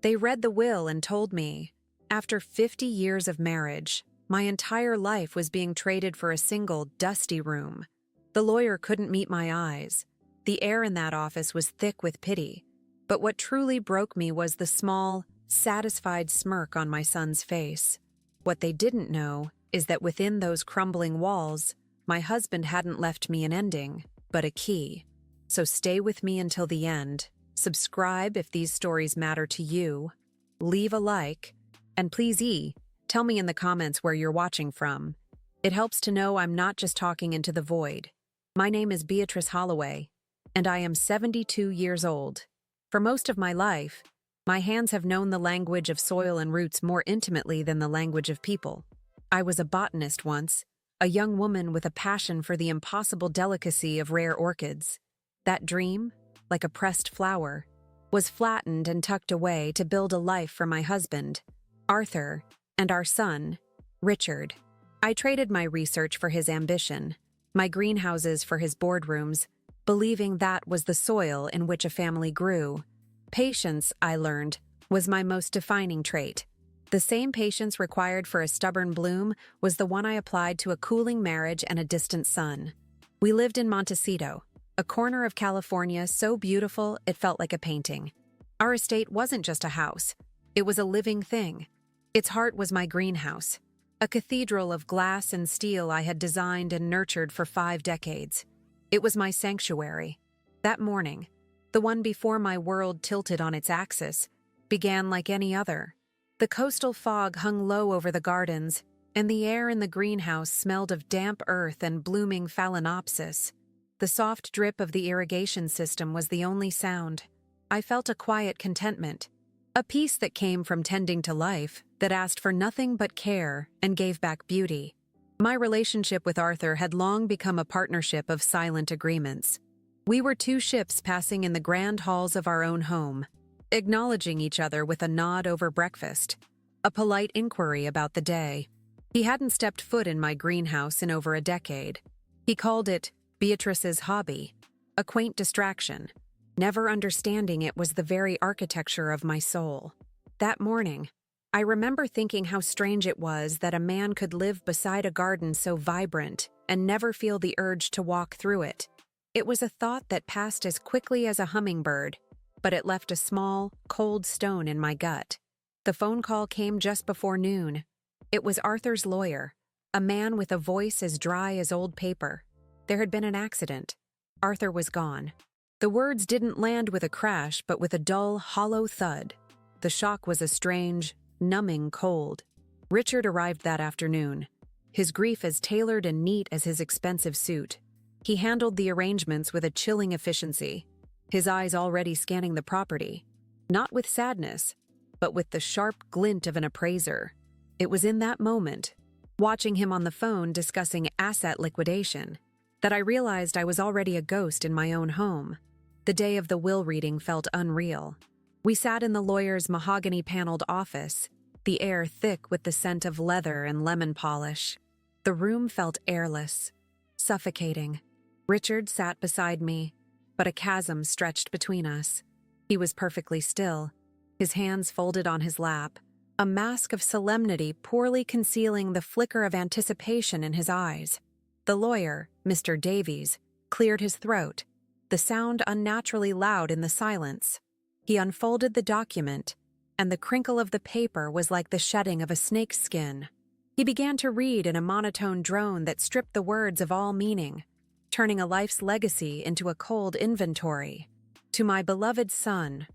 They read the will and told me, after 50 years of marriage, my entire life was being traded for a single, dusty room. The lawyer couldn't meet my eyes. The air in that office was thick with pity. But what truly broke me was the small, satisfied smirk on my son's face. What they didn't know is that within those crumbling walls, my husband hadn't left me an ending, but a key. So stay with me until the end. Subscribe if these stories matter to you. Leave a like. And please tell me in the comments where you're watching from. It helps to know I'm not just talking into the void. My name is Beatrice Holloway, and I am 72 years old. For most of my life, my hands have known the language of soil and roots more intimately than the language of people. I was a botanist once, a young woman with a passion for the impossible delicacy of rare orchids. That dream, like a pressed flower, was flattened and tucked away to build a life for my husband, Arthur, and our son, Richard. I traded my research for his ambition, my greenhouses for his boardrooms, believing that was the soil in which a family grew. Patience, I learned, was my most defining trait. The same patience required for a stubborn bloom was the one I applied to a cooling marriage and a distant son. We lived in Montecito, a corner of California so beautiful it felt like a painting. Our estate wasn't just a house, it was a living thing. Its heart was my greenhouse, a cathedral of glass and steel I had designed and nurtured for 5 decades. It was my sanctuary. That morning, the one before my world tilted on its axis, began like any other. The coastal fog hung low over the gardens, and the air in the greenhouse smelled of damp earth and blooming phalaenopsis. The soft drip of the irrigation system was the only sound. I felt a quiet contentment, a peace that came from tending to life, that asked for nothing but care and gave back beauty. My relationship with Arthur had long become a partnership of silent agreements. We were 2 ships passing in the grand halls of our own home, acknowledging each other with a nod over breakfast, a polite inquiry about the day. He hadn't stepped foot in my greenhouse in over a decade. He called it Beatrice's hobby, a quaint distraction, never understanding it was the very architecture of my soul. That morning, I remember thinking how strange it was that a man could live beside a garden so vibrant and never feel the urge to walk through it. It was a thought that passed as quickly as a hummingbird, but it left a small, cold stone in my gut. The phone call came just before noon. It was Arthur's lawyer, a man with a voice as dry as old paper. There had been an accident. Arthur was gone. The words didn't land with a crash, but with a dull, hollow thud. The shock was a strange, numbing cold. Richard arrived that afternoon, his grief as tailored and neat as his expensive suit. He handled the arrangements with a chilling efficiency, his eyes already scanning the property, not with sadness, but with the sharp glint of an appraiser. It was in that moment, watching him on the phone discussing asset liquidation, that I realized I was already a ghost in my own home. The day of the will reading felt unreal. We sat in the lawyer's mahogany-paneled office, the air thick with the scent of leather and lemon polish. The room felt airless, suffocating. Richard sat beside me, but a chasm stretched between us. He was perfectly still, his hands folded on his lap, a mask of solemnity poorly concealing the flicker of anticipation in his eyes. The lawyer, Mr. Davies, cleared his throat, the sound unnaturally loud in the silence. He unfolded the document, and the crinkle of the paper was like the shedding of a snake's skin. He began to read in a monotone drone that stripped the words of all meaning, turning a life's legacy into a cold inventory. "To my beloved son,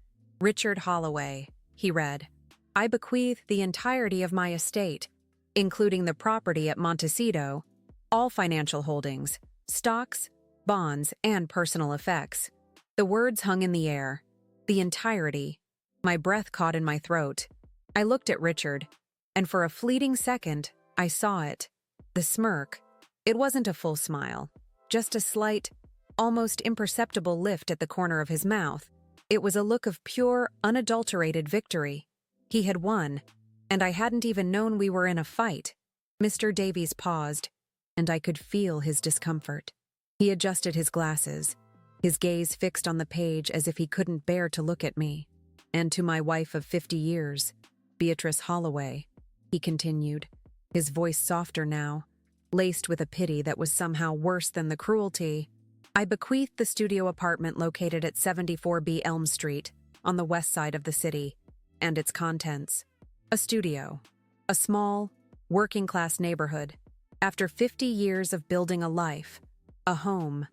Richard Holloway," he read, "I bequeath the entirety of my estate, including the property at Montecito, all financial holdings, stocks, bonds, and personal effects." The words hung in the air. The entirety. My breath caught in my throat. I looked at Richard, and for a fleeting second, I saw it. The smirk. It wasn't a full smile, just a slight, almost imperceptible lift at the corner of his mouth. It was a look of pure, unadulterated victory. He had won, and I hadn't even known we were in a fight. Mr. Davies paused, and I could feel his discomfort. He adjusted his glasses, his gaze fixed on the page as if he couldn't bear to look at me. And to my wife of 50 years, Beatrice Holloway, he continued, his voice softer now, laced with a pity that was somehow worse than the cruelty. I bequeathed the studio apartment located at 74B Elm Street, on the west side of the city, and its contents. A studio. A small, working-class neighborhood. After 50 years of building a life, a home,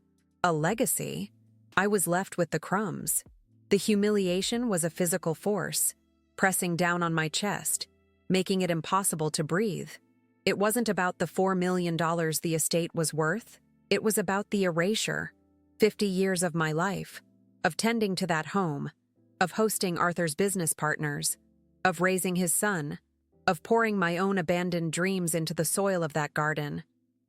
a legacy, I was left with the crumbs. The humiliation was a physical force, pressing down on my chest, making it impossible to breathe. It wasn't about the $4 million the estate was worth. It was about the erasure. 50 years of my life, of tending to that home, of hosting Arthur's business partners, of raising his son, of pouring my own abandoned dreams into the soil of that garden.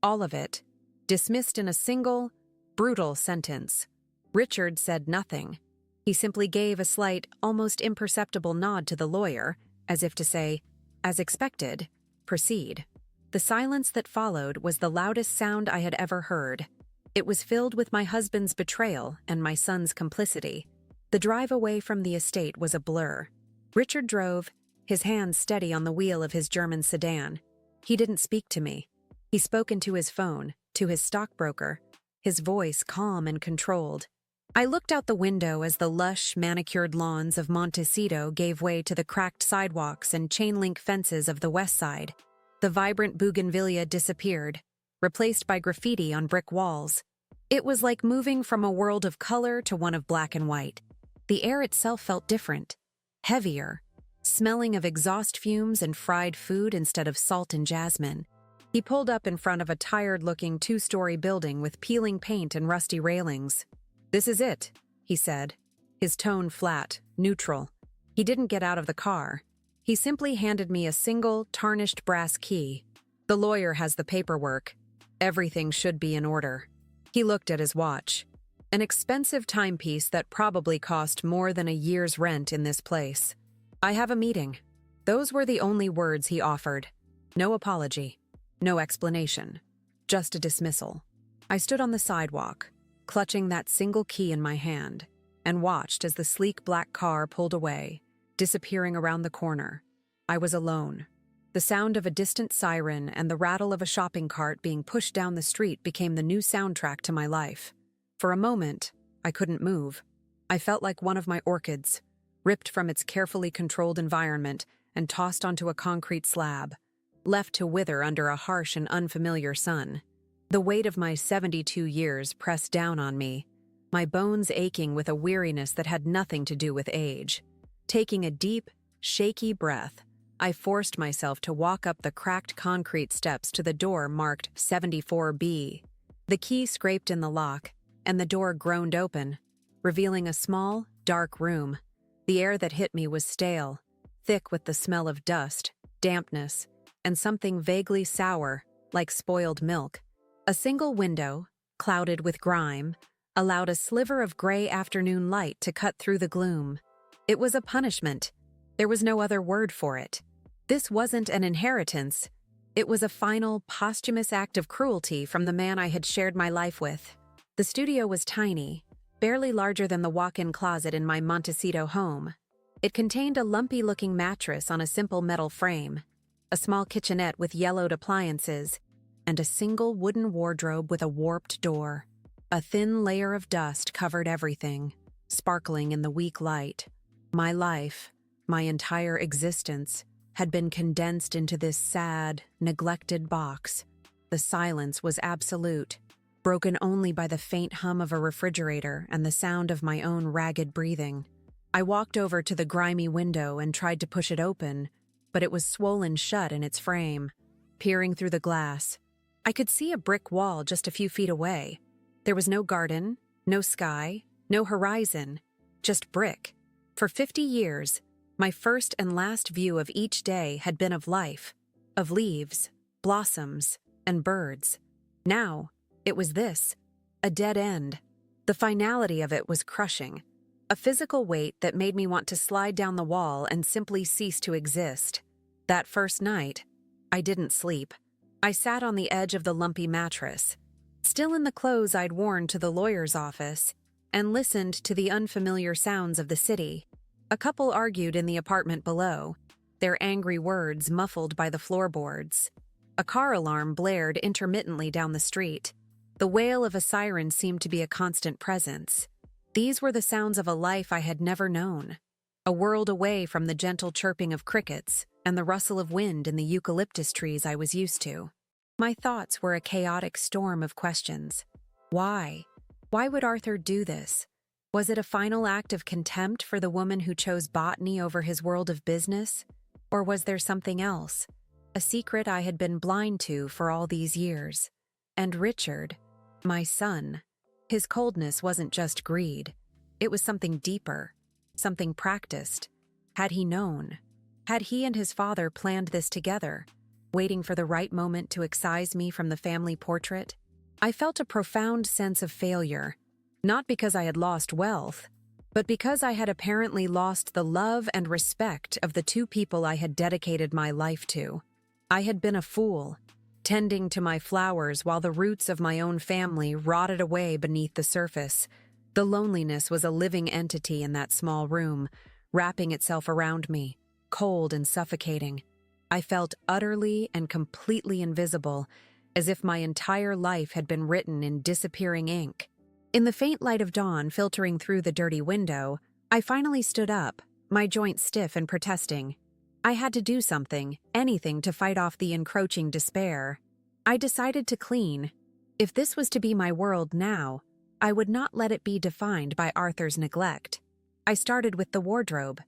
All of it, dismissed in a single, brutal sentence. Richard said nothing. He simply gave a slight, almost imperceptible nod to the lawyer, as if to say, as expected, proceed. The silence that followed was the loudest sound I had ever heard. It was filled with my husband's betrayal and my son's complicity. The drive away from the estate was a blur. Richard drove, his hands steady on the wheel of his German sedan. He didn't speak to me. He spoke into his phone, to his stockbroker, his voice calm and controlled. I looked out the window as the lush, manicured lawns of Montecito gave way to the cracked sidewalks and chain-link fences of the west side. The vibrant bougainvillea disappeared, replaced by graffiti on brick walls. It was like moving from a world of color to one of black and white. The air itself felt different, heavier, smelling of exhaust fumes and fried food instead of salt and jasmine. He pulled up in front of a tired-looking two-story building with peeling paint and rusty railings. "This is it," he said, his tone flat, neutral. He didn't get out of the car. He simply handed me a single, tarnished brass key. "The lawyer has the paperwork. Everything should be in order." He looked at his watch. An expensive timepiece that probably cost more than a year's rent in this place. "I have a meeting." Those were the only words he offered. No apology. No explanation. Just a dismissal. I stood on the sidewalk, clutching that single key in my hand, and watched as the sleek black car pulled away, disappearing around the corner. I was alone. The sound of a distant siren and the rattle of a shopping cart being pushed down the street became the new soundtrack to my life. For a moment, I couldn't move. I felt like one of my orchids, ripped from its carefully controlled environment and tossed onto a concrete slab, left to wither under a harsh and unfamiliar sun. The weight of my 72 years pressed down on me, my bones aching with a weariness that had nothing to do with age. Taking a deep, shaky breath, I forced myself to walk up the cracked concrete steps to the door marked 74B. The key scraped in the lock, and the door groaned open, revealing a small, dark room. The air that hit me was stale, thick with the smell of dust, dampness, and something vaguely sour, like spoiled milk. A single window, clouded with grime, allowed a sliver of gray afternoon light to cut through the gloom. It was a punishment. There was no other word for it. This wasn't an inheritance. It was a final, posthumous act of cruelty from the man I had shared my life with. The studio was tiny, barely larger than the walk-in closet in my Montecito home. It contained a lumpy-looking mattress on a simple metal frame, a small kitchenette with yellowed appliances, and a single wooden wardrobe with a warped door. A thin layer of dust covered everything, sparkling in the weak light. My life, my entire existence, had been condensed into this sad, neglected box. The silence was absolute, broken only by the faint hum of a refrigerator and the sound of my own ragged breathing. I walked over to the grimy window and tried to push it open, but it was swollen shut in its frame. Peering through the glass, I could see a brick wall just a few feet away. There was no garden, no sky, no horizon, just brick. For 50 years, my first and last view of each day had been of life, of leaves, blossoms, and birds. Now, it was this, a dead end. The finality of it was crushing, a physical weight that made me want to slide down the wall and simply cease to exist. That first night, I didn't sleep. I sat on the edge of the lumpy mattress, still in the clothes I'd worn to the lawyer's office, and listened to the unfamiliar sounds of the city. A couple argued in the apartment below, their angry words muffled by the floorboards. A car alarm blared intermittently down the street. The wail of a siren seemed to be a constant presence. These were the sounds of a life I had never known, a world away from the gentle chirping of crickets and the rustle of wind in the eucalyptus trees I was used to. My thoughts were a chaotic storm of questions. Why? Why would Arthur do this? Was it a final act of contempt for the woman who chose botany over his world of business? Or was there something else? A secret I had been blind to for all these years. And Richard, my son, his coldness wasn't just greed. It was something deeper, something practiced. Had he known? Had he and his father planned this together, waiting for the right moment to excise me from the family portrait? I felt a profound sense of failure, not because I had lost wealth, but because I had apparently lost the love and respect of the two people I had dedicated my life to. I had been a fool, tending to my flowers while the roots of my own family rotted away beneath the surface. The loneliness was a living entity in that small room, wrapping itself around me, cold and suffocating. I felt utterly and completely invisible, as if my entire life had been written in disappearing ink. In the faint light of dawn filtering through the dirty window, I finally stood up, my joints stiff and protesting. I had to do something, anything to fight off the encroaching despair. I decided to clean. If this was to be my world now, I would not let it be defined by Arthur's neglect. I started with the wardrobe,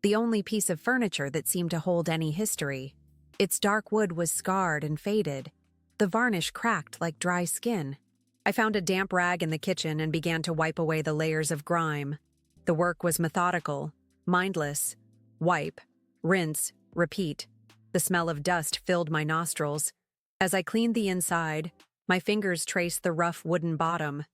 the only piece of furniture that seemed to hold any history. Its dark wood was scarred and faded, the varnish cracked like dry skin. I found a damp rag in the kitchen and began to wipe away the layers of grime. The work was methodical, mindless. Wipe, rinse, repeat. The smell of dust filled my nostrils. As I cleaned the inside, my fingers traced the rough wooden bottom.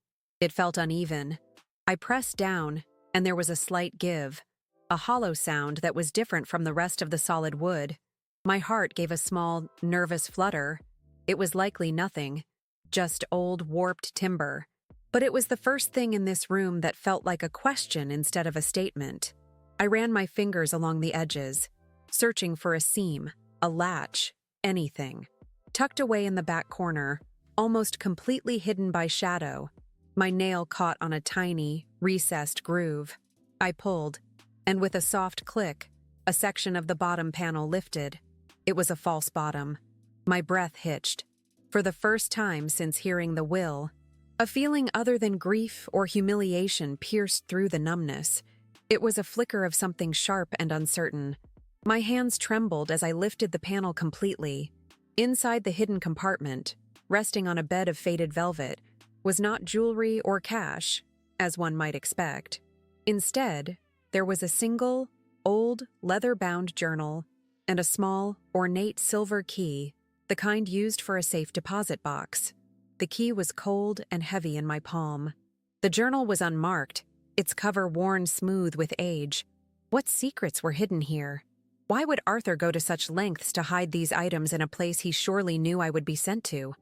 It felt uneven. I pressed down, and there was a slight give, a hollow sound that was different from the rest of the solid wood. My heart gave a small, nervous flutter. It was likely nothing, just old, warped timber. But it was the first thing in this room that felt like a question instead of a statement. I ran my fingers along the edges, searching for a seam, a latch, anything. Tucked away in the back corner, almost completely hidden by shadow, my nail caught on a tiny, recessed groove. I pulled, and with a soft click, a section of the bottom panel lifted. It was a false bottom. My breath hitched. For the first time since hearing the will, a feeling other than grief or humiliation pierced through the numbness. It was a flicker of something sharp and uncertain. My hands trembled as I lifted the panel completely. Inside the hidden compartment, resting on a bed of faded velvet, was not jewelry or cash, as one might expect. Instead, there was a single, old, leather-bound journal and a small, ornate silver key, the kind used for a safe deposit box. The key was cold and heavy in my palm. The journal was unmarked, its cover worn smooth with age. What secrets were hidden here? Why would Arthur go to such lengths to hide these items in a place he surely knew I would be sent to?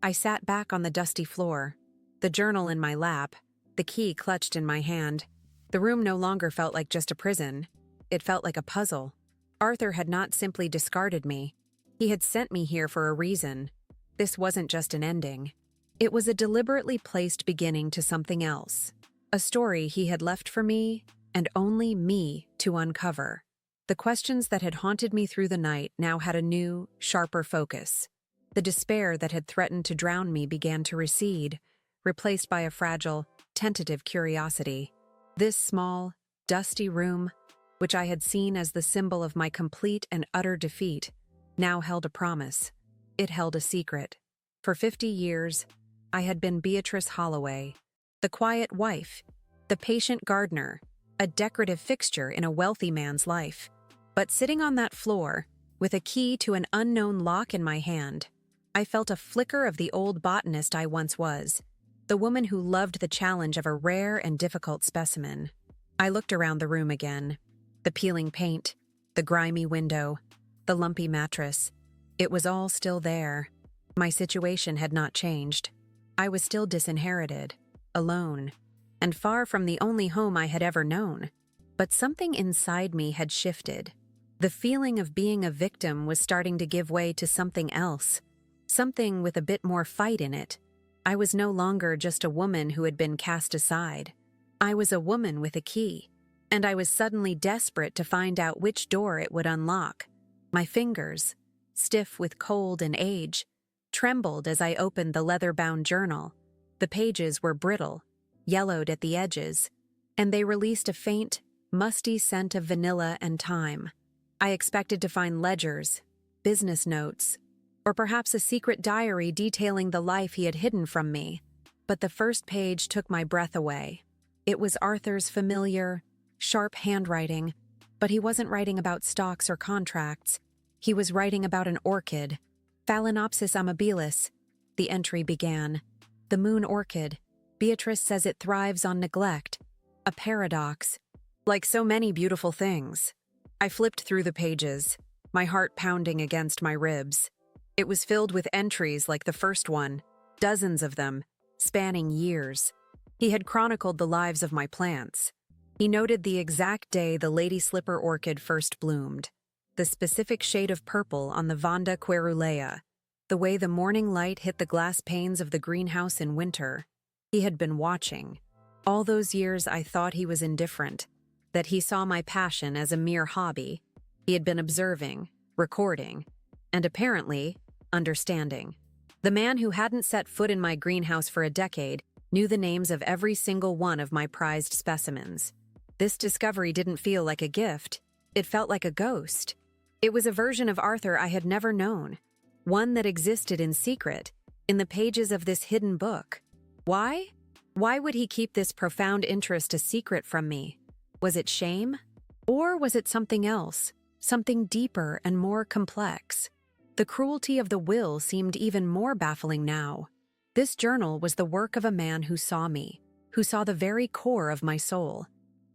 I sat back on the dusty floor, the journal in my lap, the key clutched in my hand. The room no longer felt like just a prison. It felt like a puzzle. Arthur had not simply discarded me. He had sent me here for a reason. This wasn't just an ending. It was a deliberately placed beginning to something else. A story he had left for me, and only me, to uncover. The questions that had haunted me through the night now had a new, sharper focus. The despair that had threatened to drown me began to recede, replaced by a fragile, tentative curiosity. This small, dusty room, which I had seen as the symbol of my complete and utter defeat, now held a promise. It held a secret. For 50 years, I had been Beatrice Holloway, the quiet wife, the patient gardener, a decorative fixture in a wealthy man's life. But sitting on that floor, with a key to an unknown lock in my hand, I felt a flicker of the old botanist I once was, the woman who loved the challenge of a rare and difficult specimen. I looked around the room again. The peeling paint, the grimy window, the lumpy mattress. It was all still there. My situation had not changed. I was still disinherited, alone, and far from the only home I had ever known. But something inside me had shifted. The feeling of being a victim was starting to give way to something else, something with a bit more fight in it. I was no longer just a woman who had been cast aside. I was a woman with a key, and I was suddenly desperate to find out which door it would unlock. My fingers, stiff with cold and age, trembled as I opened the leather-bound journal. The pages were brittle, yellowed at the edges, and they released a faint, musty scent of vanilla and thyme. I expected to find ledgers, business notes, or perhaps a secret diary detailing the life he had hidden from me. But the first page took my breath away. It was Arthur's familiar, sharp handwriting, but he wasn't writing about stocks or contracts. He was writing about an orchid, Phalaenopsis amabilis. The entry began. The moon orchid. Beatrice says it thrives on neglect. A paradox. Like so many beautiful things. I flipped through the pages, my heart pounding against my ribs. It was filled with entries like the first one, dozens of them, spanning years. He had chronicled the lives of my plants. He noted the exact day the lady slipper orchid first bloomed, the specific shade of purple on the Vanda querulea, the way the morning light hit the glass panes of the greenhouse in winter. He had been watching. All those years I thought he was indifferent, that he saw my passion as a mere hobby. He had been observing, recording, and apparently, understanding. The man who hadn't set foot in my greenhouse for a decade knew the names of every single one of my prized specimens. This discovery didn't feel like a gift. It felt like a ghost. It was a version of Arthur I had never known, one that existed in secret, in the pages of this hidden book. Why? Why would he keep this profound interest a secret from me? Was it shame? Or was it something else, something deeper and more complex? The cruelty of the will seemed even more baffling now. This journal was the work of a man who saw me, who saw the very core of my soul.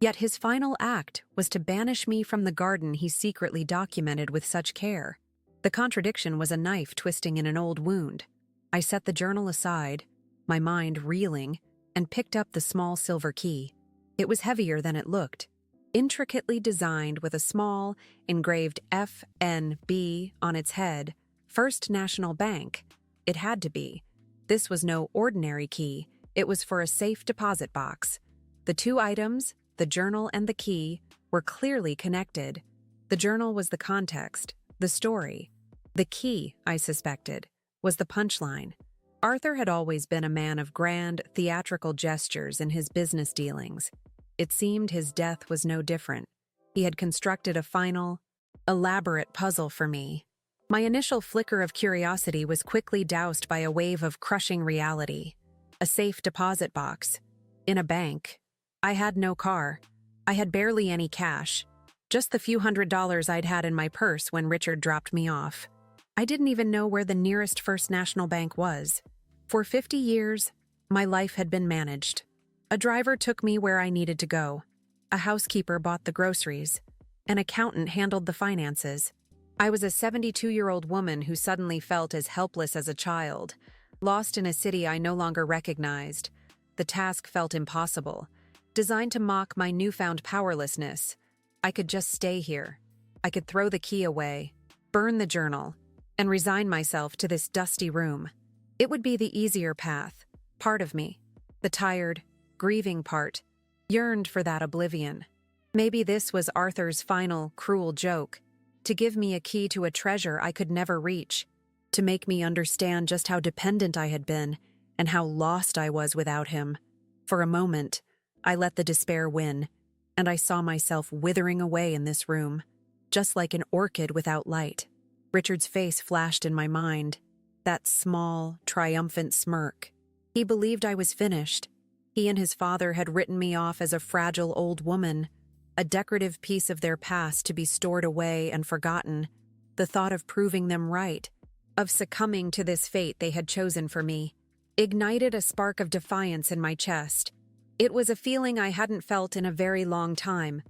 Yet his final act was to banish me from the garden he secretly documented with such care. The contradiction was a knife twisting in an old wound. I set the journal aside, my mind reeling, and picked up the small silver key. It was heavier than it looked, intricately designed with a small, engraved FNB on its head, First National Bank. It had to be. This was no ordinary key. It was for a safe deposit box. The two items, the journal and the key, were clearly connected. The journal was the context, the story. The key, I suspected, was the punchline. Arthur had always been a man of grand, theatrical gestures in his business dealings. It seemed his death was no different. He had constructed a final, elaborate puzzle for me. My initial flicker of curiosity was quickly doused by a wave of crushing reality. A safe deposit box. In a bank. I had no car. I had barely any cash. Just the few $100s I'd had in my purse when Richard dropped me off. I didn't even know where the nearest First National Bank was. For 50 years, my life had been managed. A driver took me where I needed to go. A housekeeper bought the groceries. An accountant handled the finances. I was a 72-year-old woman who suddenly felt as helpless as a child, lost in a city I no longer recognized. The task felt impossible, designed to mock my newfound powerlessness. I could just stay here. I could throw the key away, burn the journal, and resign myself to this dusty room. It would be the easier path. Part of me, the tired, grieving part, yearned for that oblivion. Maybe this was Arthur's final, cruel joke, to give me a key to a treasure I could never reach, to make me understand just how dependent I had been and how lost I was without him. For a moment, I let the despair win, and I saw myself withering away in this room, just like an orchid without light. Richard's face flashed in my mind, that small, triumphant smirk. He believed I was finished. He and his father had written me off as a fragile old woman, a decorative piece of their past to be stored away and forgotten. The thought of proving them right, of succumbing to this fate they had chosen for me, ignited a spark of defiance in my chest. It was a feeling I hadn't felt in a very long time.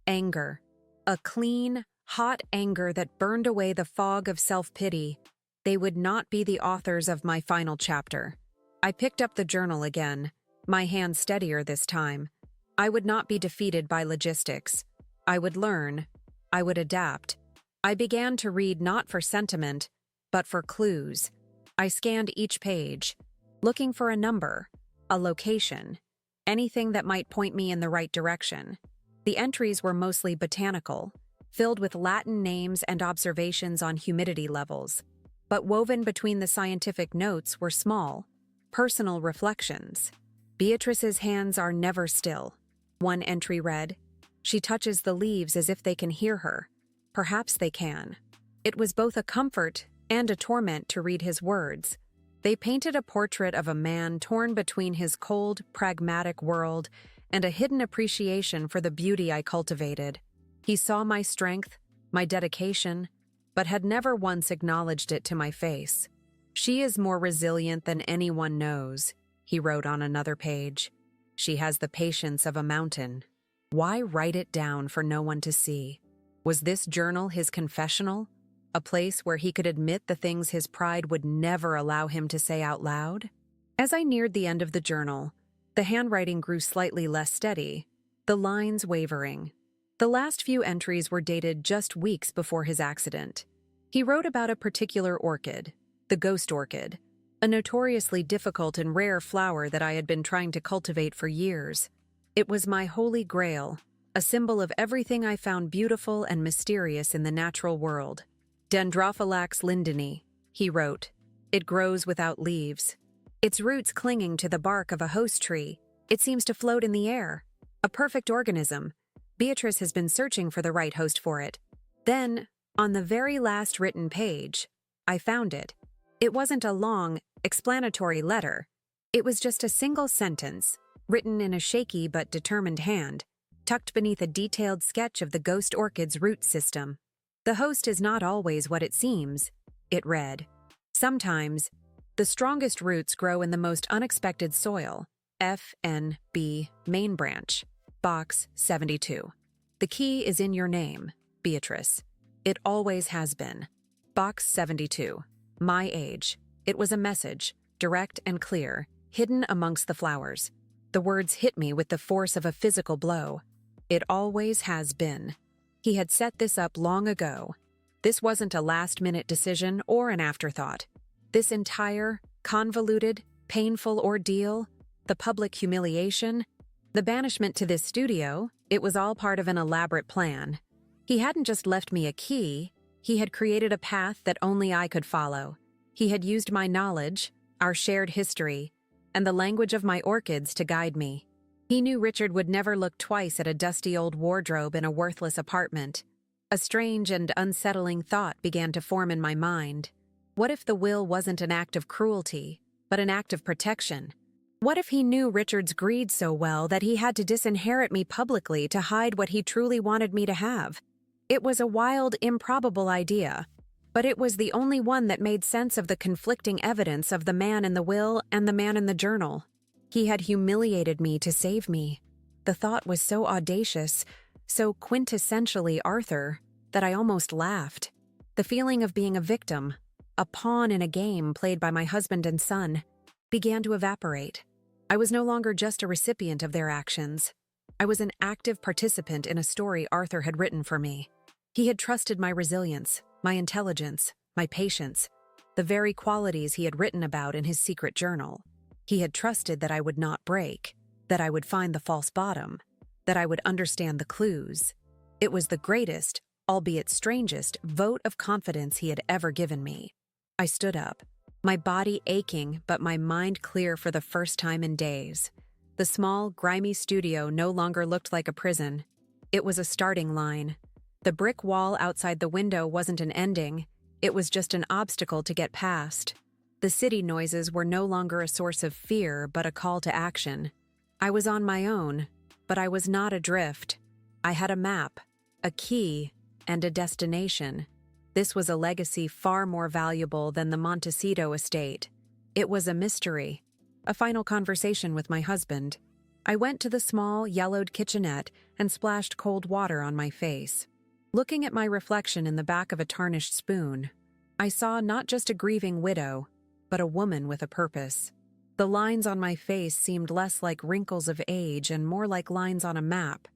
Anger. A clean, hot anger that burned away the fog of self-pity. They would not be the authors of my final chapter. I picked up the journal again, my hand steadier this time. I would not be defeated by logistics. I would learn. I would adapt. I began to read not for sentiment, but for clues. I scanned each page, looking for a number, a location, anything that might point me in the right direction. The entries were mostly botanical, filled with Latin names and observations on humidity levels. But woven between the scientific notes were small, personal reflections. Beatrice's hands are never still. One entry read, "She touches the leaves as if they can hear her. Perhaps they can." It was both a comfort and a torment to read his words. They painted a portrait of a man torn between his cold, pragmatic world and a hidden appreciation for the beauty I cultivated. He saw my strength, my dedication, but had never once acknowledged it to my face. "She is more resilient than anyone knows," he wrote on another page. "She has the patience of a mountain." Why write it down for no one to see? Was this journal his confessional? A place where he could admit the things his pride would never allow him to say out loud? As I neared the end of the journal, the handwriting grew slightly less steady, the lines wavering. The last few entries were dated just weeks before his accident. He wrote about a particular orchid, the ghost orchid, a notoriously difficult and rare flower that I had been trying to cultivate for years. It was my holy grail, a symbol of everything I found beautiful and mysterious in the natural world. "Dendrophylax lindeni," he wrote. "It grows without leaves. Its roots clinging to the bark of a host tree. It seems to float in the air. A perfect organism. Beatrice has been searching for the right host for it." Then, on the very last written page, I found it. It wasn't a long, explanatory letter. It was just a single sentence, written in a shaky but determined hand, tucked beneath a detailed sketch of the ghost orchid's root system. "The host is not always what it seems," it read. "Sometimes, the strongest roots grow in the most unexpected soil. FNB Main Branch, Box 72. The key is in your name, Beatrice. It always has been. Box 72. My age." It was a message, direct and clear, hidden amongst the flowers. The words hit me with the force of a physical blow. It always has been. He had set this up long ago. This wasn't a last-minute decision or an afterthought. This entire, convoluted, painful ordeal, the public humiliation, the banishment to this studio, it was all part of an elaborate plan. He hadn't just left me a key, he had created a path that only I could follow. He had used my knowledge, our shared history, and the language of my orchids to guide me. He knew Richard would never look twice at a dusty old wardrobe in a worthless apartment. A strange and unsettling thought began to form in my mind. What if the will wasn't an act of cruelty, but an act of protection? What if he knew Richard's greed so well that he had to disinherit me publicly to hide what he truly wanted me to have? It was a wild, improbable idea, but it was the only one that made sense of the conflicting evidence of the man in the will and the man in the journal. He had humiliated me to save me. The thought was so audacious, so quintessentially Arthur, that I almost laughed. The feeling of being a victim, a pawn in a game played by my husband and son, began to evaporate. I was no longer just a recipient of their actions. I was an active participant in a story Arthur had written for me. He had trusted my resilience, my intelligence, my patience, the very qualities he had written about in his secret journal. He had trusted that I would not break, that I would find the false bottom, that I would understand the clues. It was the greatest, albeit strangest, vote of confidence he had ever given me. I stood up, my body aching but my mind clear for the first time in days. The small, grimy studio no longer looked like a prison. It was a starting line. The brick wall outside the window wasn't an ending, it was just an obstacle to get past. The city noises were no longer a source of fear, but a call to action. I was on my own, but I was not adrift. I had a map, a key, and a destination. This was a legacy far more valuable than the Montecito estate. It was a mystery, a final conversation with my husband. I went to the small, yellowed kitchenette and splashed cold water on my face. Looking at my reflection in the back of a tarnished spoon, I saw not just a grieving widow, but a woman with a purpose. The lines on my face seemed less like wrinkles of age and more like lines on a map,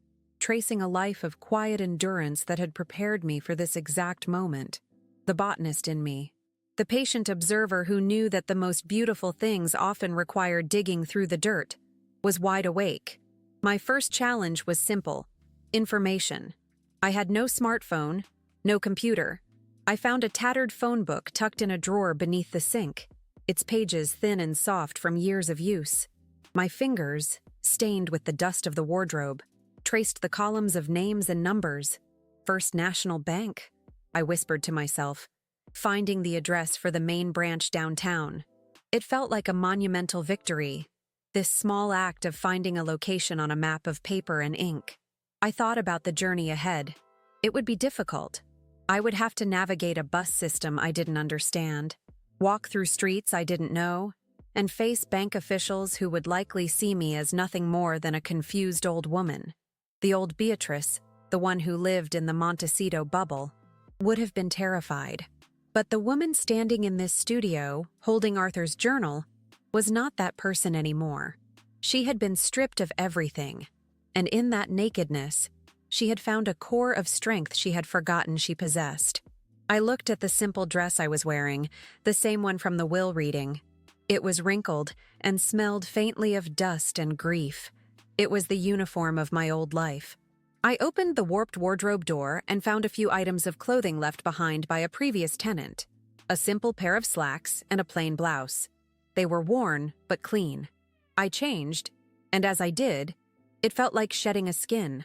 tracing a life of quiet endurance that had prepared me for this exact moment. The botanist in me, the patient observer who knew that the most beautiful things often require digging through the dirt, was wide awake. My first challenge was simple: information. I had no smartphone, no computer. I found a tattered phone book tucked in a drawer beneath the sink, its pages thin and soft from years of use. My fingers, stained with the dust of the wardrobe, traced the columns of names and numbers. First National Bank, I whispered to myself, finding the address for the main branch downtown. It felt like a monumental victory, this small act of finding a location on a map of paper and ink. I thought about the journey ahead. It would be difficult. I would have to navigate a bus system I didn't understand, walk through streets I didn't know, and face bank officials who would likely see me as nothing more than a confused old woman. The old Beatrice, the one who lived in the Montecito bubble, would have been terrified. But the woman standing in this studio, holding Arthur's journal, was not that person anymore. She had been stripped of everything, and in that nakedness, she had found a core of strength she had forgotten she possessed. I looked at the simple dress I was wearing, the same one from the will reading. It was wrinkled and smelled faintly of dust and grief. It was the uniform of my old life. I opened the warped wardrobe door and found a few items of clothing left behind by a previous tenant. A simple pair of slacks and a plain blouse. They were worn, but clean. I changed, and as I did, it felt like shedding a skin.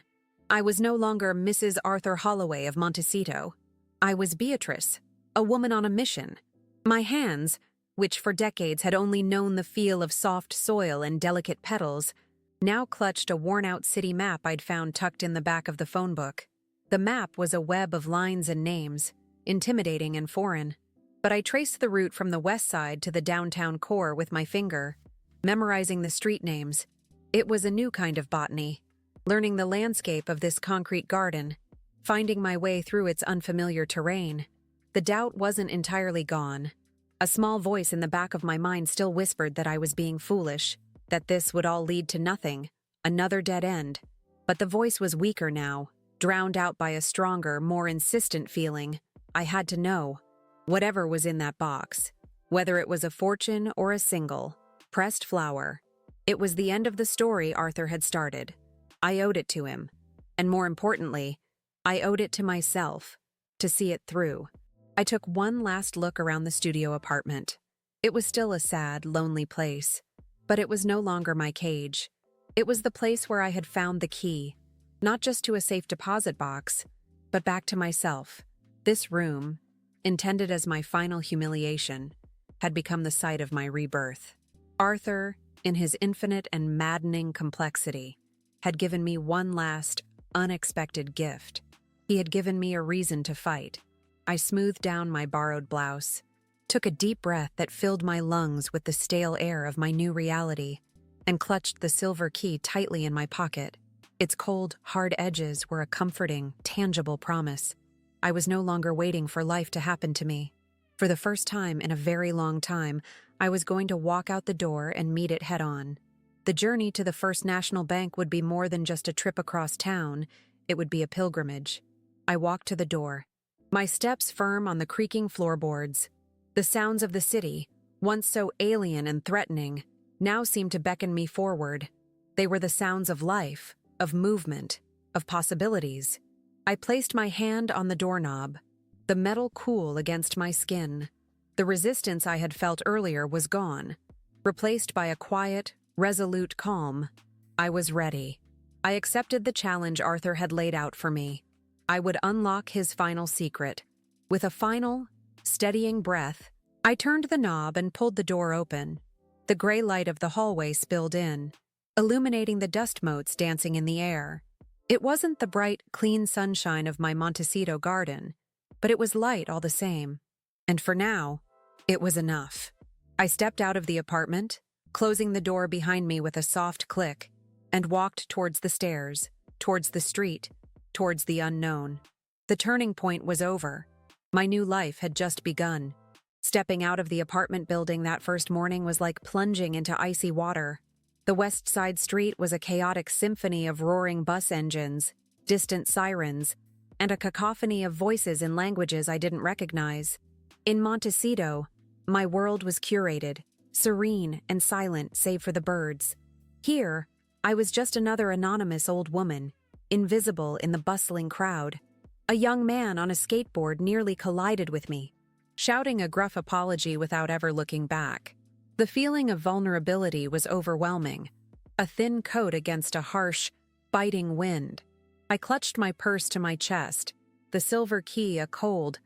I was no longer Mrs. Arthur Holloway of Montecito. I was Beatrice, a woman on a mission. My hands, which for decades had only known the feel of soft soil and delicate petals, now clutched a worn-out city map I'd found tucked in the back of the phone book. The map was a web of lines and names, intimidating and foreign. But I traced the route from the west side to the downtown core with my finger, memorizing the street names. It was a new kind of botany, learning the landscape of this concrete garden, finding my way through its unfamiliar terrain. The doubt wasn't entirely gone. A small voice in the back of my mind still whispered that I was being foolish, that this would all lead to nothing, another dead end. But the voice was weaker now, drowned out by a stronger, more insistent feeling. I had to know. Whatever was in that box, whether it was a fortune or a single, pressed flower, it was the end of the story Arthur had started. I owed it to him. And more importantly, I owed it to myself, to see it through. I took one last look around the studio apartment. It was still a sad, lonely place, but it was no longer my cage. It was the place where I had found the key, not just to a safe deposit box, but back to myself. This room, intended as my final humiliation, had become the site of my rebirth. Arthur, in his infinite and maddening complexity, had given me one last, unexpected gift. He had given me a reason to fight. I smoothed down my borrowed blouse, took a deep breath that filled my lungs with the stale air of my new reality, and clutched the silver key tightly in my pocket. Its cold, hard edges were a comforting, tangible promise. I was no longer waiting for life to happen to me. For the first time in a very long time, I was going to walk out the door and meet it head-on. The journey to the First National Bank would be more than just a trip across town. It would be a pilgrimage. I walked to the door, my steps firm on the creaking floorboards. The sounds of the city, once so alien and threatening, now seemed to beckon me forward. They were the sounds of life, of movement, of possibilities. I placed my hand on the doorknob, the metal cool against my skin. The resistance I had felt earlier was gone, replaced by a quiet, resolute calm. I was ready. I accepted the challenge Arthur had laid out for me. I would unlock his final secret. With a final, steadying breath, I turned the knob and pulled the door open. The gray light of the hallway spilled in, illuminating the dust motes dancing in the air. It wasn't the bright, clean sunshine of my Montecito garden, but it was light all the same. And for now, it was enough. I stepped out of the apartment, closing the door behind me with a soft click, and walked towards the stairs, towards the street, towards the unknown. The turning point was over. My new life had just begun. Stepping out of the apartment building that first morning was like plunging into icy water. The West Side Street was a chaotic symphony of roaring bus engines, distant sirens, and a cacophony of voices in languages I didn't recognize. In Montecito, my world was curated, serene and silent save for the birds. Here, I was just another anonymous old woman, invisible in the bustling crowd. A young man on a skateboard nearly collided with me, shouting a gruff apology without ever looking back. The feeling of vulnerability was overwhelming, a thin coat against a harsh, biting wind. I clutched my purse to my chest, the silver key a cold,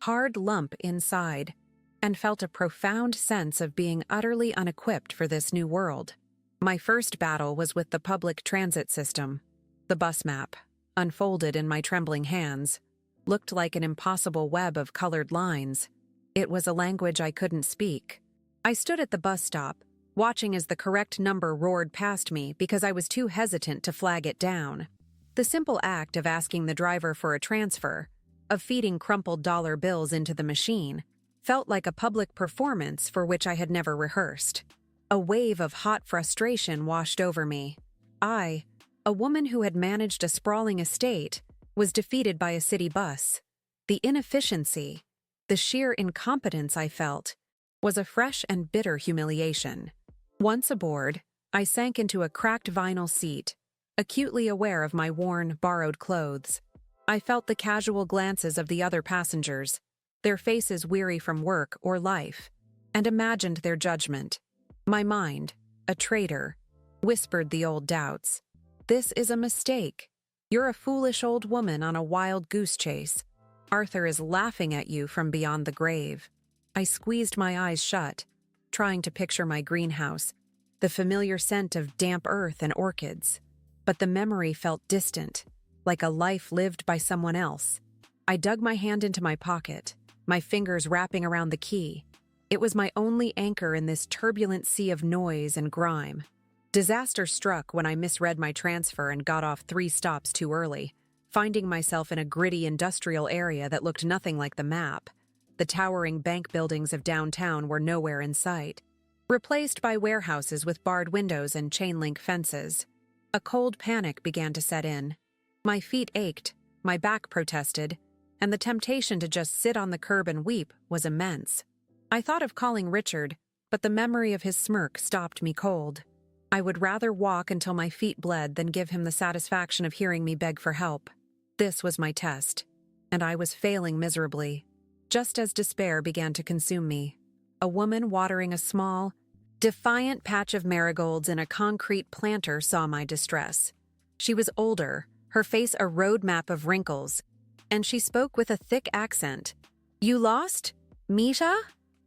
hard lump inside, and felt a profound sense of being utterly unequipped for this new world. My first battle was with the public transit system. The bus map, unfolded in my trembling hands, looked like an impossible web of colored lines. It was a language I couldn't speak. I stood at the bus stop, watching as the correct number roared past me because I was too hesitant to flag it down. The simple act of asking the driver for a transfer, of feeding crumpled dollar bills into the machine, felt like a public performance for which I had never rehearsed. A wave of hot frustration washed over me. I, a woman who had managed a sprawling estate, was defeated by a city bus. The inefficiency, the sheer incompetence I felt, was a fresh and bitter humiliation. Once aboard, I sank into a cracked vinyl seat, acutely aware of my worn, borrowed clothes. I felt the casual glances of the other passengers, their faces weary from work or life, and imagined their judgment. My mind, a traitor, whispered the old doubts. This is a mistake. You're a foolish old woman on a wild goose chase. Arthur is laughing at you from beyond the grave. I squeezed my eyes shut, trying to picture my greenhouse, the familiar scent of damp earth and orchids. But the memory felt distant, like a life lived by someone else. I dug my hand into my pocket, my fingers wrapping around the key. It was my only anchor in this turbulent sea of noise and grime. Disaster struck when I misread my transfer and got off 3 stops too early, finding myself in a gritty industrial area that looked nothing like the map. The towering bank buildings of downtown were nowhere in sight, replaced by warehouses with barred windows and chain-link fences. A cold panic began to set in. My feet ached, my back protested, and the temptation to just sit on the curb and weep was immense. I thought of calling Richard, but the memory of his smirk stopped me cold. I would rather walk until my feet bled than give him the satisfaction of hearing me beg for help. This was my test, and I was failing miserably. Just as despair began to consume me, a woman watering a small, defiant patch of marigolds in a concrete planter saw my distress. She was older, her face a roadmap of wrinkles, and she spoke with a thick accent. "You lost, Misha?"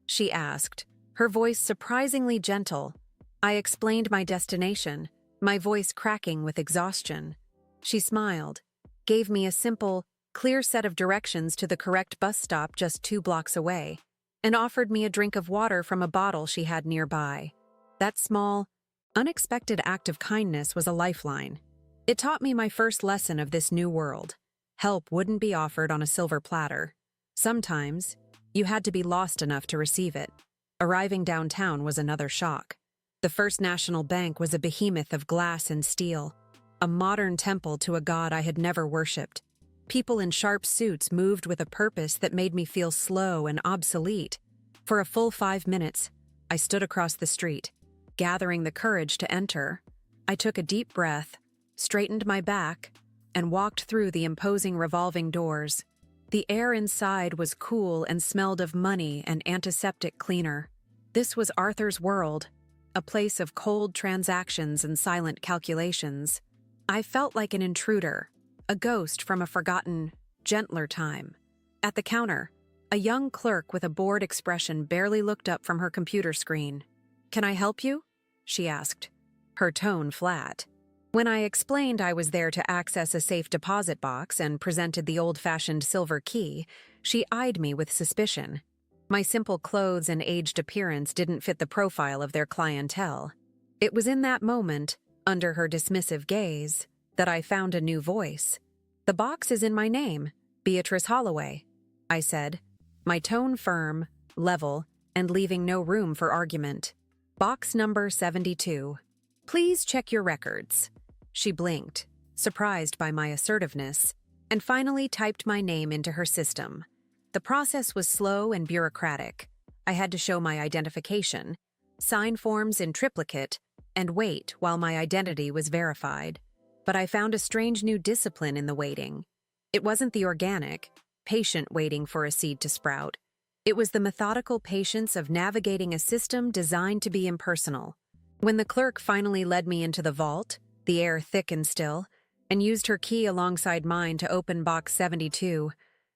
she asked, her voice surprisingly gentle. I explained my destination, my voice cracking with exhaustion. She smiled, gave me a simple, clear set of directions to the correct bus stop just 2 blocks away, and offered me a drink of water from a bottle she had nearby. That small, unexpected act of kindness was a lifeline. It taught me my first lesson of this new world. Help wouldn't be offered on a silver platter. Sometimes, you had to be lost enough to receive it. Arriving downtown was another shock. The First National Bank was a behemoth of glass and steel, a modern temple to a god I had never worshipped. People in sharp suits moved with a purpose that made me feel slow and obsolete. For a full 5 minutes, I stood across the street, gathering the courage to enter. I took a deep breath, straightened my back, and walked through the imposing revolving doors. The air inside was cool and smelled of money and antiseptic cleaner. This was Arthur's world, a place of cold transactions and silent calculations. I felt like an intruder, a ghost from a forgotten, gentler time. At the counter, a young clerk with a bored expression barely looked up from her computer screen. "Can I help you?" she asked, her tone flat. When I explained I was there to access a safe deposit box and presented the old-fashioned silver key, she eyed me with suspicion. My simple clothes and aged appearance didn't fit the profile of their clientele. It was in that moment, under her dismissive gaze, that I found a new voice. "The box is in my name, Beatrice Holloway," I said, my tone firm, level, and leaving no room for argument. "Box number 72. Please check your records." She blinked, surprised by my assertiveness, and finally typed my name into her system. The process was slow and bureaucratic. I had to show my identification, sign forms in triplicate, and wait while my identity was verified. But I found a strange new discipline in the waiting. It wasn't the organic, patient waiting for a seed to sprout. It was the methodical patience of navigating a system designed to be impersonal. When the clerk finally led me into the vault, the air thick and still, and used her key alongside mine to open box 72,